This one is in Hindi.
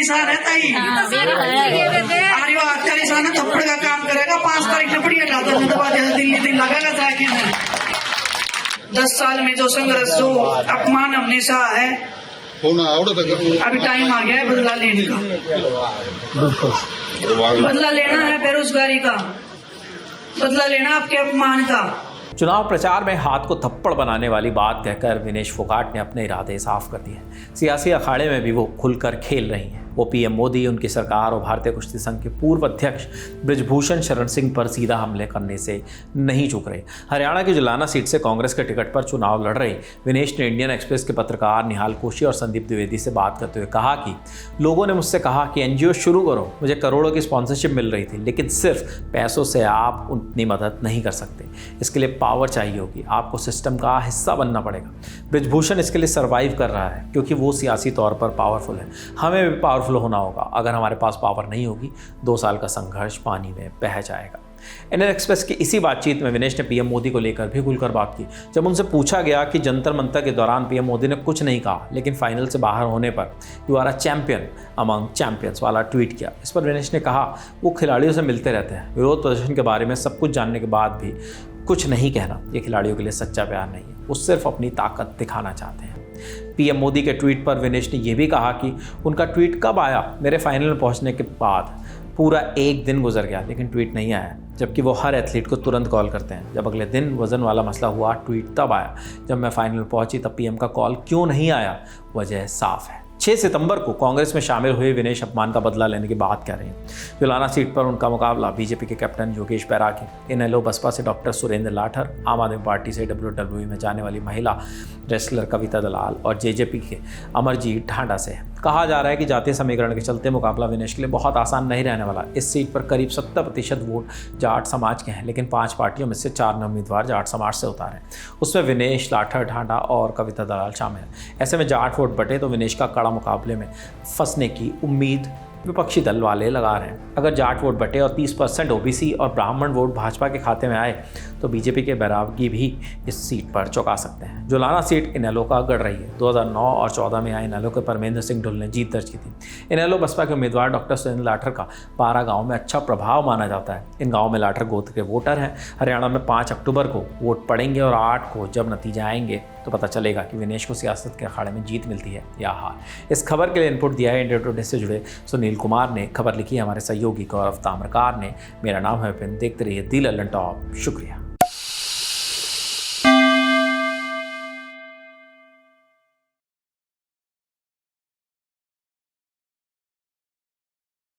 निशान है ताई। अरे वो आज का निशान है, थप्पड़ का काम करेगा। 5 तारीख थप्पड़ी हटा दो, दिल्ली दिन लगेगा जाके। 10 साल में जो संघर्ष, जो अपमान हमने सहा है, अभी टाइम आ गया है बदला लेने का। बदला लेना है बेरोजगारी का, बदला लेना आपके अपमान का। चुनाव प्रचार में हाथ को थप्पड़ बनाने वाली बात कहकर विनेश फोगाट ने अपने इरादे साफ कर दिए। सियासी अखाड़े में भी वो खुलकर खेल रही हैं। वो पीएम मोदी, उनकी सरकार और भारतीय कुश्ती संघ के पूर्व अध्यक्ष बृजभूषण शरण सिंह पर सीधा हमले करने से नहीं चूक रहे। हरियाणा की जुलाना सीट से कांग्रेस के टिकट पर चुनाव लड़ रहे विनेश ने इंडियन एक्सप्रेस के पत्रकार निहाल कोशी और संदीप द्विवेदी से बात करते हुए कहा कि लोगों ने मुझसे कहा कि एनजीओ शुरू करो। मुझे करोड़ों की स्पॉन्सरशिप मिल रही थी, लेकिन सिर्फ पैसों से आप उतनी मदद नहीं कर सकते। इसके लिए पावर चाहिए होगी, आपको सिस्टम का हिस्सा बनना पड़ेगा। बृजभूषण इसके लिए सर्वाइव कर रहा है क्योंकि वो सियासी तौर पर पावरफुल है। हमें भी पावरफुल होना होगा। अगर हमारे पास पावर नहीं होगी, 2 साल का संघर्ष पानी में बह जाएगा। इंडियन एक्सप्रेस की इसी बातचीत में विनेश ने पीएम मोदी को लेकर भी खुलकर बात की। जब उनसे पूछा गया कि जंतर मंतर के दौरान पीएम मोदी ने कुछ नहीं कहा, लेकिन फाइनल से बाहर होने पर you are a champion among champions वाला ट्वीट किया। इस पर विनेश ने कहा वो खिलाड़ियों से मिलते रहते हैं, विरोध प्रदर्शन के बारे में सब कुछ जानने के बाद भी कुछ नहीं कहना, ये खिलाड़ियों के लिए सच्चा प्यार नहीं है। वो सिर्फ अपनी ताकत दिखाना चाहते हैं। पीएम मोदी के ट्वीट पर विनेश ने यह भी कहा कि उनका ट्वीट कब आया? मेरे फाइनल में पहुंचने के बाद पूरा 1 दिन गुजर गया, लेकिन ट्वीट नहीं आया। जबकि वो हर एथलीट को तुरंत कॉल करते हैं। जब अगले दिन वजन वाला मसला हुआ, ट्वीट तब आया जब मैं फाइनल पहुंची, तब पीएम का कॉल क्यों नहीं आया? वजह साफ है। 6 सितंबर को कांग्रेस में शामिल हुए विनेश अपमान का बदला लेने की बात कर रहे हैं। जुलाना सीट पर उनका मुकाबला बीजेपी के कैप्टन योगेश बैरागी, इनेलो बसपा से डॉक्टर सुरेंद्र लाठर, आम आदमी पार्टी से WWE में जाने वाली महिला रेसलर कविता दलाल और जेजेपी के अमरजीत ढांडा से है। कहा जा रहा है कि जातीय समीकरण के चलते मुकाबला विनेश के लिए बहुत आसान नहीं रहने वाला। इस सीट पर करीब 70% वोट जाट समाज के हैं, लेकिन 5 पार्टियों में से 4 उम्मीदवार जाट समाज से उतारे। उसमें विनेश, लाठर, ढांडा और कविता दलाल शामिल हैं। ऐसे में जाट वोट बटे तो विनेश का कड़ा मुकाबले में फंसने की उम्मीद विपक्षी दल वाले लगा रहे हैं। अगर जाट वोट बटे और 30% ओबीसी और ब्राह्मण वोट भाजपा के खाते में आए तो बीजेपी के बैरागी भी इस सीट पर चौंका सकते हैं। जुलाना सीट इनेलो का गढ़ रही है। 2009 और 14 में आए इनेलो के परमेंद्र सिंह ढुल ने जीत दर्ज की थी। इनेलो बसपा के उम्मीदवार डॉक्टर सुरेंद्र लाठर का 12 गाँव में अच्छा प्रभाव माना जाता है। इन गाँव में लाठर गोत्र के वोटर हैं। हरियाणा में 5 अक्टूबर को वोट पड़ेंगे और 8 को जब नतीजे आएंगे तो पता चलेगा कि विनेश को सियासत के अखाड़े में जीत मिलती है या हार। इस खबर के लिए इनपुट दिया है इंडिया टुडे से जुड़े सुनील कुमार ने। खबर लिखी है हमारे सहयोगी गौरव ताम्रकार ने। मेरा नाम है विपिन। देखते रहिए दी लल्लन टॉप। शुक्रिया।